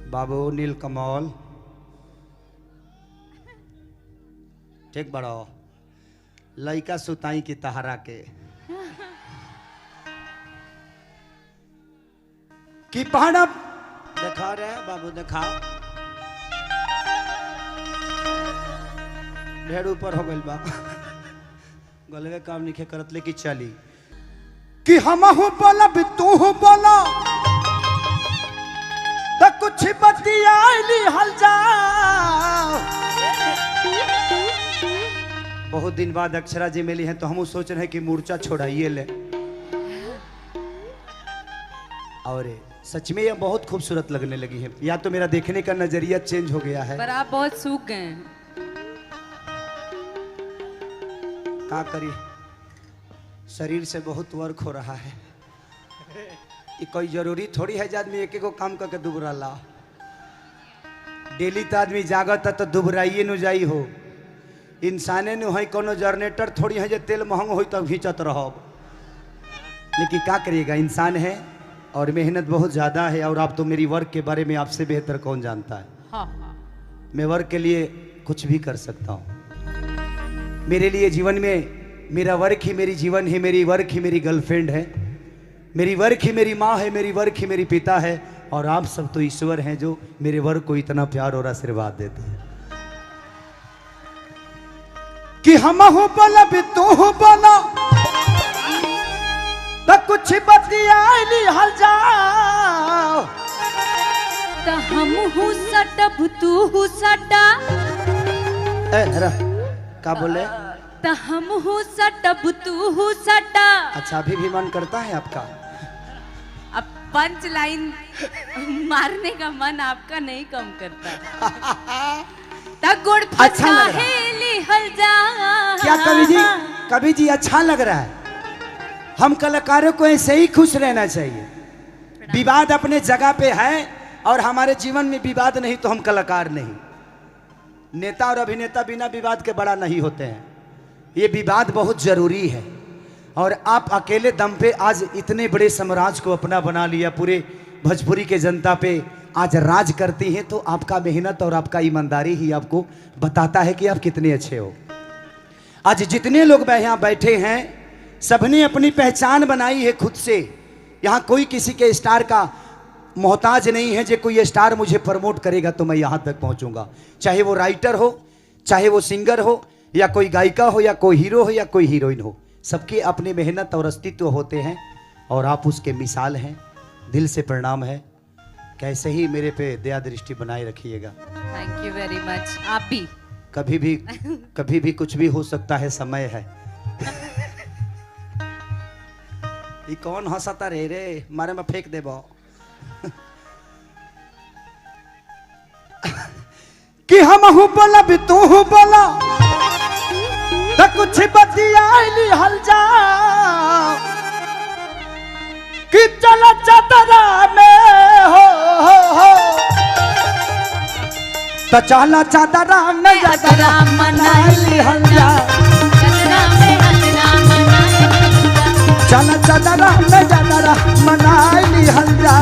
बाबू नीलकमल ठीक बड़ो लइका सुताई की तहरा के कि पहाड़ा देखा रे बाबू देखा ढेर ऊपर हो गइल बा गलवे काम नहीं करत लेके चली कि हम हो बोला भी तू हो बोला तो कुछ बतियाली हल जा। बहुत दिन बाद अक्षरा जी मिली हैं तो हम सोच रहे हैं कि मूर्छा छोड़ाइए ले और सच में यह बहुत खूबसूरत लगने लगी है या तो मेरा देखने का नजरिया चेंज हो गया है पर आप बहुत सूख गए हैं। क्या करी शरीर से बहुत वर्क हो रहा है ये कोई जरूरी थोड़ी है आदमी एक एक काम करके दुबरा ला डेली तो आदमी जागत है तो दुबराइए न जाई हो इंसाने न है कोनो जनरेटर थोड़ी है जो तेल महंग हो तब घींचत रहो लेकिन क्या करिएगा इंसान है और मेहनत बहुत ज़्यादा है और आप तो मेरी वर्क के बारे में आपसे बेहतर कौन जानता है। हाँ। मैं वर्क के लिए कुछ भी कर सकता हूँ मेरे लिए जीवन में मेरा वर्क ही मेरी जीवन है मेरी वर्क ही मेरी गर्लफ्रेंड है मेरी वर्क ही मेरी माँ है मेरी वर्क ही मेरी पिता है और आप सब तो ईश्वर हैं जो मेरे वर्क को इतना प्यार और आशीर्वाद देते हैं कि हम हो बोला भी तू हो बोला तो कुछ बतियाली हल जाओ तो हम हूँ सटब तू हूँ सटा क्या बोले तो हम हूँ सटब तू हूँ सटा। अच्छा अभी भी मन करता है आपका अब पंच लाइन मारने का मन आपका नहीं कम करता। गुड़ अच्छा लग रहा है क्या कवि जी अच्छा लग रहा है हम कलाकारों को ऐसे ही खुश रहना चाहिए विवाद अपने जगह पे है और हमारे जीवन में विवाद नहीं तो हम कलाकार नहीं नेता और अभिनेता बिना विवाद के बड़ा नहीं होते हैं ये विवाद बहुत जरूरी है और आप अकेले दम पे आज इतने बड़े साम्राज्य को अपना बना लिया पूरे भोजपुरी के जनता पे आज राज करती हैं तो आपका मेहनत और आपका ईमानदारी ही आपको बताता है कि आप कितने अच्छे हो। आज जितने लोग यहाँ बैठे हैं सबने अपनी पहचान बनाई है खुद से यहाँ कोई किसी के स्टार का मोहताज नहीं है जो कोई स्टार मुझे प्रमोट करेगा तो मैं यहाँ तक पहुँचूंगा चाहे वो राइटर हो चाहे वो सिंगर हो या कोई गायिका हो या कोई हीरो हो या कोई हीरोइन हो सबकी अपनी मेहनत और अस्तित्व होते हैं और आप उसके मिसाल हैं दिल से प्रणाम है कैसे ही मेरे पे दया दृष्टि बनाए रखिएगा। थैंक यू वेरी मच आप भी कभी भी कुछ भी हो सकता है समय है ये कौन हंसता रे मारे में फेंक देबो कि हम हूँ बोला भी तू हूँ बोला तो कुछ बतियाली हल जा कि चला चतरा में हो तो चला चतरा में जतरा मनाली हल जा चला चतरा में जतरा मनाली हल जा।